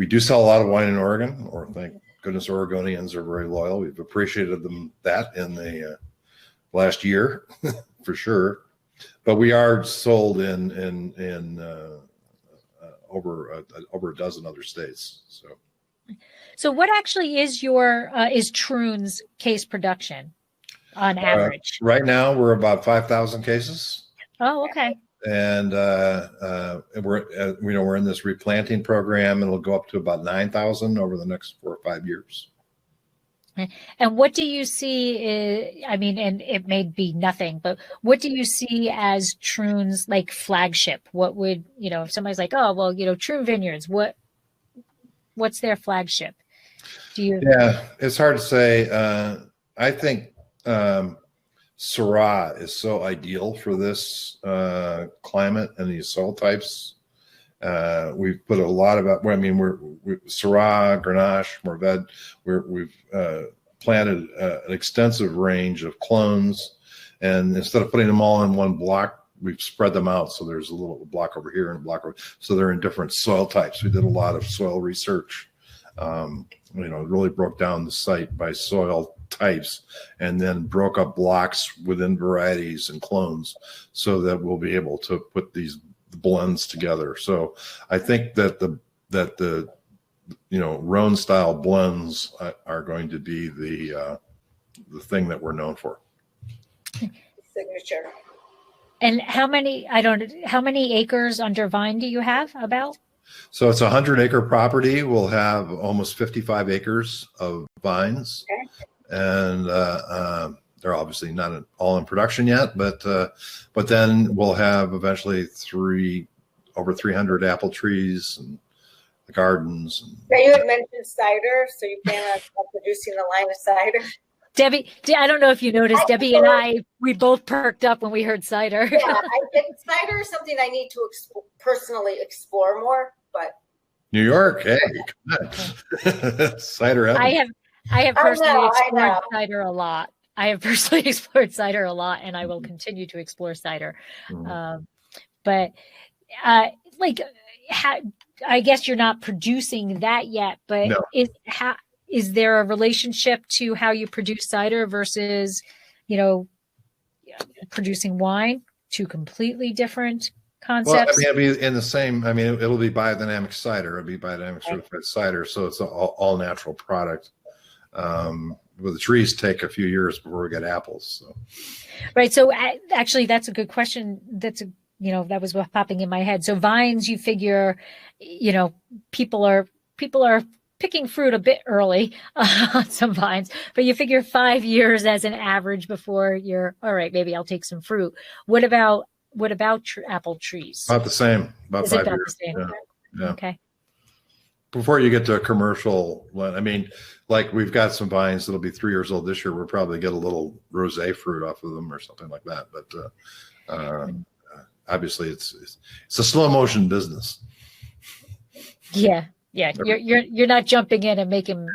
do sell a lot of wine in Oregon. Or thank goodness, Oregonians are very loyal. We've appreciated that in the last year for sure, but we are sold in over a dozen other states. So what actually is is Troon's case production on average? Right now we're about 5,000 cases. Oh, okay. And we're in this replanting program, and it'll go up to about 9,000 over the next 4 or 5 years. And what do you see? And it may be nothing, but what do you see as Troon's like flagship? What would, if somebody's like, oh, well, Troon Vineyards, what's their flagship? Yeah, it's hard to say. I think Syrah is so ideal for this climate and these soil types. We've put a lot of, Syrah, Grenache, Mourvedre. We've planted an extensive range of clones, and instead of putting them all in one block, we've spread them out. So there's a little block over here and a block over. So they're in different soil types. We did a lot of soil research. Really broke down the site by soil types, and then broke up blocks within varieties and clones, so that we'll be able to put these blends together. So I think that the Rhone style blends are going to be the thing that we're known for. Signature. And how many acres under vine do you have about? So it's a 100-acre property. We'll have almost 55 acres of vines. Okay. And they're obviously not all in production yet, but then we'll have eventually over 300 apple trees and the gardens. Now, you had mentioned cider, so you plan on producing the line of cider? Debbie, I don't know if you noticed, Debbie and we both perked up when we heard cider. Yeah, cider is something I need to personally explore more, but. New York, hey, come on. Cider. I have personally explored cider a lot. And I will continue to explore cider. Mm-hmm. But I guess you're not producing that yet, but no. Is there a relationship to how you produce cider versus, producing wine? Two completely different concepts. Well, it'll be in the same. It'll be biodynamic cider. It'll be biodynamic certified cider, so it's an all natural product. But the trees take a few years before we get apples. So. Right. So actually, that's a good question. That's a that was what popping in my head. So vines, you figure, people are picking fruit a bit early on some vines, but you figure 5 years as an average before you're all right. Maybe I'll take some fruit. What about apple trees? About the same. About Is it 5 about years. the same? Yeah. Okay. Before you get to a commercial, I mean, like we've got some vines that'll be 3 years old this year. We'll probably get a little rosé fruit off of them or something like that. But obviously, it's a slow motion business. Yeah. You're not jumping in and making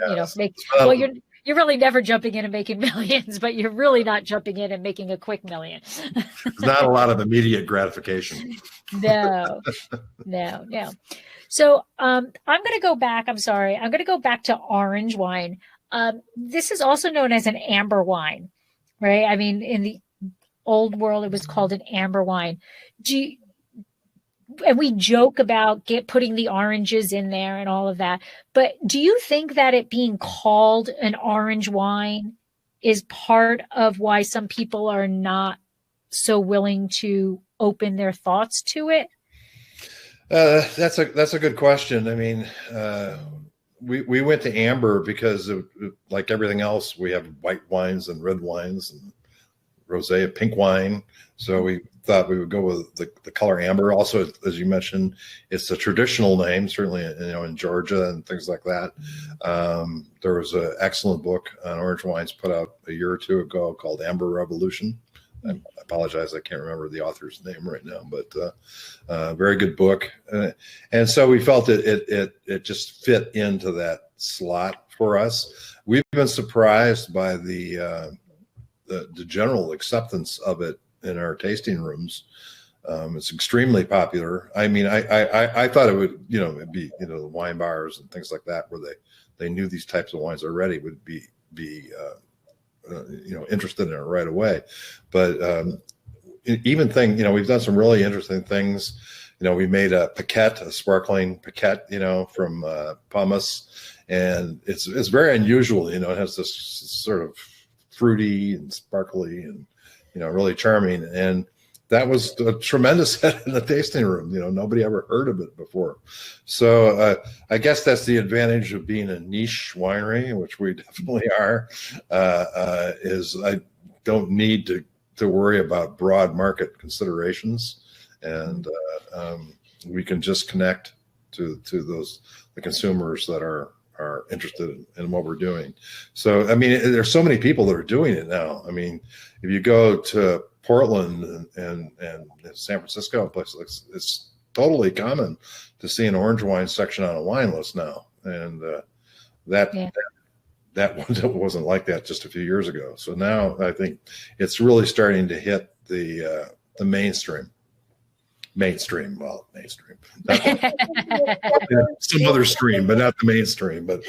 you're really never jumping in and making millions, but you're really not jumping in and making a quick million. There's not a lot of immediate gratification. No. So I'm going to go back. I'm sorry. I'm going to go back to orange wine. This is also known as an amber wine, right? I mean, in the old world, it was called an amber wine. And we joke about putting the oranges in there and all of that. But do you think that it being called an orange wine is part of why some people are not so willing to open their thoughts to it? That's a good question. I mean, we went to amber because like everything else, we have white wines and red wines and rosé, pink wine. So we thought we would go with the color amber. Also, as you mentioned, it's a traditional name, certainly in Georgia and things like that. There was an excellent book on orange wines put out a year or two ago called Amber Revolution. I apologize, I can't remember the author's name right now, but very good book. And so we felt it just fit into that slot for us. We've been surprised by the general acceptance of it in our tasting rooms. It's extremely popular. I mean, I thought it would, it'd be, the wine bars and things like that, where they knew these types of wines already would be interested in it right away. But we've done some really interesting things. We made a Paquette, a sparkling Paquette, from Pumice, and it's very unusual. It has this sort of fruity and sparkly and really charming, and that was a tremendous hit in the tasting room. Nobody ever heard of it before. So I guess that's the advantage of being a niche winery, which we definitely are, is I don't need to worry about broad market considerations. And we can just connect to the consumers that are interested in what we're doing. So, I mean, there's so many people that are doing it now. I mean, if you go to Portland and San Francisco, places, it's totally common to see an orange wine section on a wine list now. And that wasn't like that just a few years ago. So now I think it's really starting to hit the mainstream. Mainstream. Some other stream, but not the mainstream. But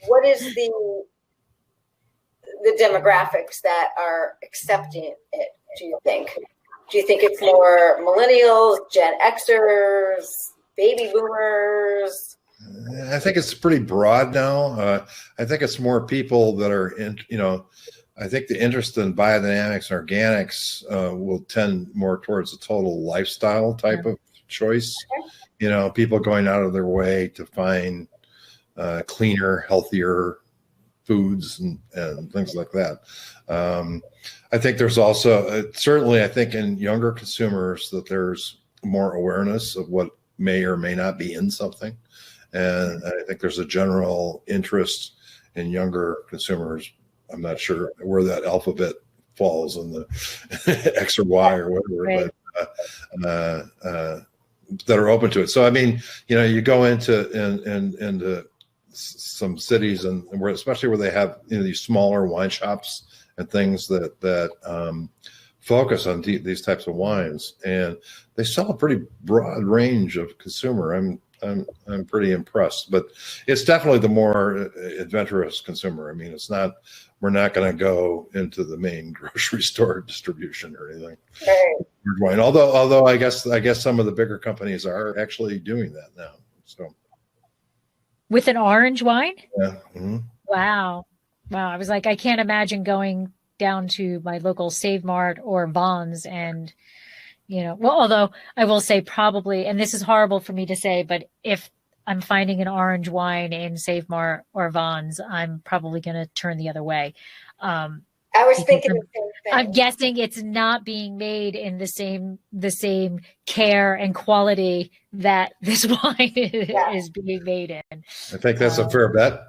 what is the demographics that are accepting it? Do you think? Do you think it's more millennials, Gen Xers, baby boomers? I think it's pretty broad now. I think it's more people that are in. I think the interest in biodynamics and organics will tend more towards a total lifestyle type of choice. People going out of their way to find cleaner, healthier foods and things like that. I think there's also, certainly I think in younger consumers, that there's more awareness of what may or may not be in something. And I think there's a general interest in younger consumers. I'm not sure where that alphabet falls in the X or Y or whatever, right. But that are open to it. So I mean, you go into some cities and where, especially where they have these smaller wine shops and things that focus on these types of wines, and they sell a pretty broad range of consumer. I'm pretty impressed, but it's definitely the more adventurous consumer. I mean, we're not going to go into the main grocery store distribution or anything. Right. Although I guess some of the bigger companies are actually doing that now. So with an orange wine? Yeah. Mm-hmm. Wow. I was like, I can't imagine going down to my local Save Mart or Vons and, well, although I will say probably, and this is horrible for me to say, but if I'm finding an orange wine in Save Mart or Vons, I'm probably going to turn the other way. I was thinking the same thing. I'm guessing it's not being made in the same care and quality that this wine is being made in. I think that's a fair bet.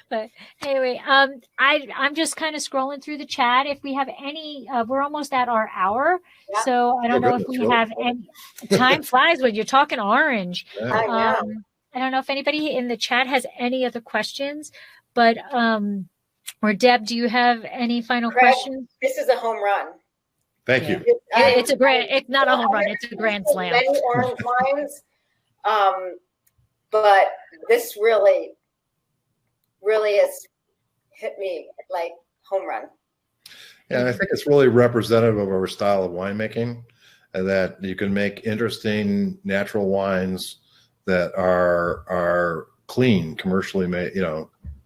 But anyway, I'm just kind of scrolling through the chat. If we have any, we're almost at our hour, so I don't know if we have any. Time flies when you're talking orange. Yeah. I know. I don't know if anybody in the chat has any other questions, but or Deb, do you have any final Craig, questions? This is a home run. Thank you. It's it's not a home run, it's a grand slam. Many orange wines, but this really has hit me like home run. Yeah, I think it's really representative of our style of winemaking, and that you can make interesting natural wines that are clean, commercially made,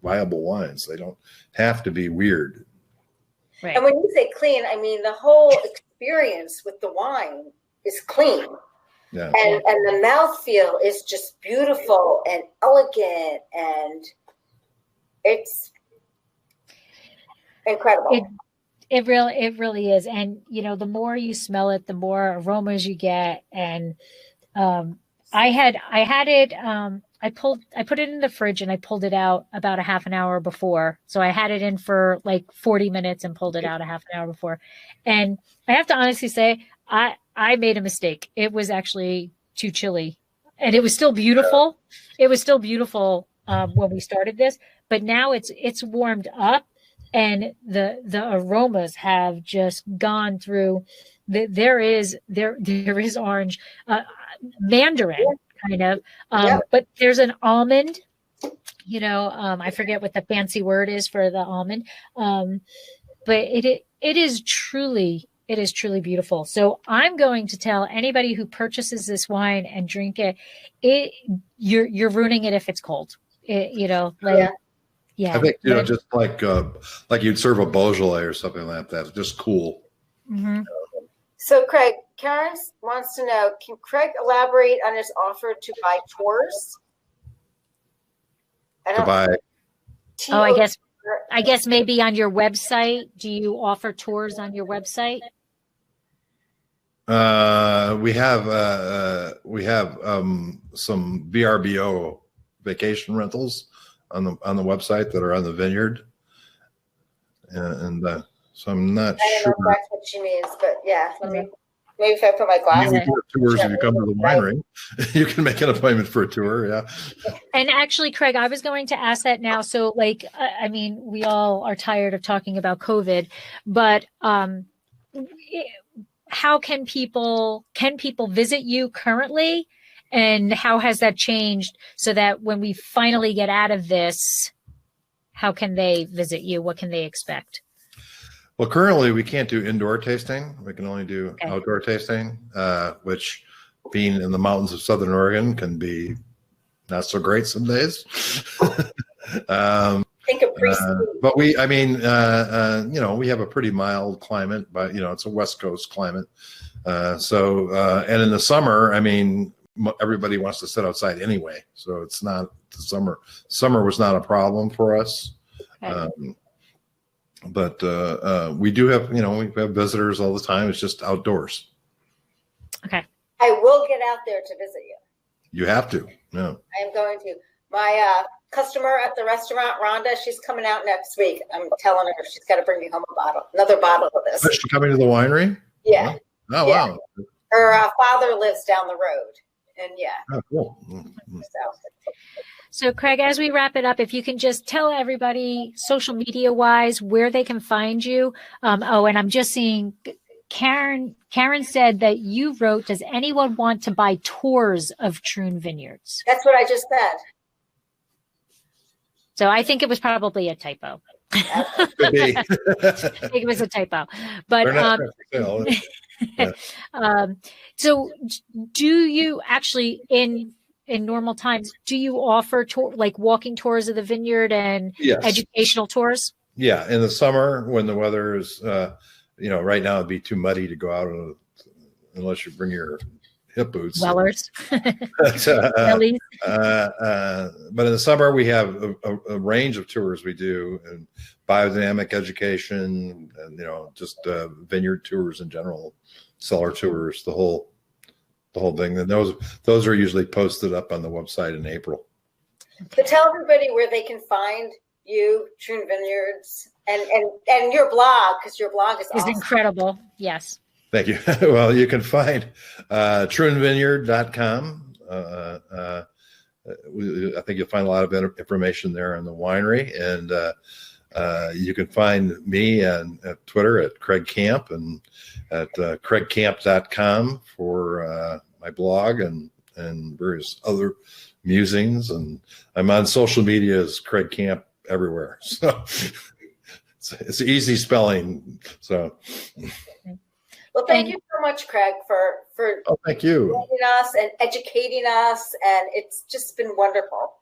viable wines. They don't have to be weird. Right. And when you say clean, I mean the whole experience with the wine is clean. Yeah. And the mouthfeel is just beautiful and elegant, and it's incredible. It really is. And the more you smell it, the more aromas you get. And I had it. I put it in the fridge and I pulled it out about a half an hour before. So I had it in for like 40 minutes and pulled it out a half an hour before. And I have to honestly say, I made a mistake. It was actually too chilly, and it was still beautiful. It was still beautiful when we started this, but now it's warmed up, and the aromas have just gone through. There is orange, Mandarin kind of, but there's an almond. I forget what the fancy word is for the almond, but it is truly beautiful. So I'm going to tell anybody who purchases this wine and drink it, you're ruining it if it's cold. I think just like you'd serve a Beaujolais or something like that. It's just cool. Mm-hmm. So Craig, Karen wants to know, can Craig elaborate on his offer to buy tours? I guess maybe on your website. Do you offer tours on your website? We have some VRBO vacation rentals on the website that are on the vineyard, and so I'm not sure. I don't know if that's what she means, but yeah, maybe if I put my glasses. Tours if you come to the winery, you can make an appointment for a tour. Yeah. And actually, Craig, I was going to ask that now. So, we all are tired of talking about COVID, but how can people visit you currently, and how has that changed so that when we finally get out of this, how can they visit you? What can they expect? Well, currently we can't do indoor tasting. We can only do outdoor tasting, which, being in the mountains of Southern Oregon, can be not so great some days. But we have a pretty mild climate, but it's a West Coast climate. And in the summer, everybody wants to sit outside anyway, so it's not the summer. Summer was not a problem for us. Okay. But we do have, we have visitors all the time. It's just outdoors. Okay. I will get out there to visit you. You have to. No. I am going to. My customer at the restaurant, Rhonda, she's coming out next week. I'm telling her she's got to bring me home another bottle of this. Is she coming to the winery? Yeah. Oh, wow. Her father lives down the road. And Oh, cool. So, Craig, as we wrap it up, if you can just tell everybody social media wise where they can find you. And I'm just seeing Karen said that you wrote, does anyone want to buy tours of Troon Vineyards? That's what I just said. So I think it was probably a typo. Could be. I think it was a typo. But so do you actually, in in normal times, do you offer like walking tours of the vineyard and Yes. educational tours? Yeah, in the summer when the weather is, right now it'd be too muddy to go out unless you bring your hip boots. Wellers. But in the summer we have a range of tours we do, and biodynamic education, and just vineyard tours in general, cellar tours, the whole thing. And those are usually posted up on the website in April. So tell everybody where they can find you, Troon Vineyards, and your blog, because your blog is awesome. Incredible. Yes. Thank you. Well, you can find troonvineyard.com. I think you'll find a lot of information there on the winery, and you can find me at Twitter at Craig Camp, and at craigcamp.com for my blog and various other musings. And I'm on social media as Craig Camp everywhere, so it's easy spelling. So. Well, thank you so much, Craig, for thank you. joining us and educating us, and it's just been wonderful.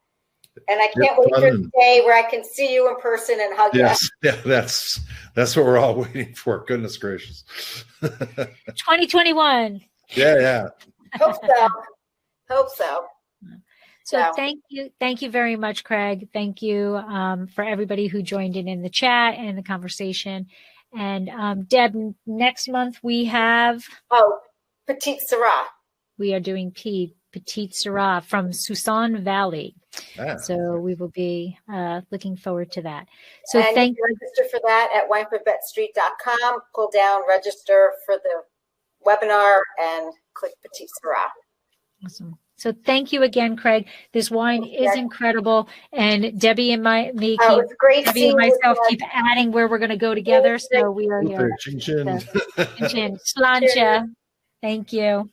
And I can't wait for the day where I can see you in person and hug you. Yes, yeah, that's what we're all waiting for. Goodness gracious. 2021. Yeah. Hope so. So thank you very much, Craig. Thank you for everybody who joined in the chat and the conversation. And Deb, next month we have Petite Syrah. We are doing Petite Syrah from Susan Valley. So we will be looking forward to that. So and you can register for that at winephabetstreet.com. Pull down register for the webinar and click Petite Syrah. Awesome. So thank you again, Craig. This wine is incredible, and Debbie and Debbie and myself keep adding where we're going to go together. So we are here. Chin chin. Slancha. Thank you.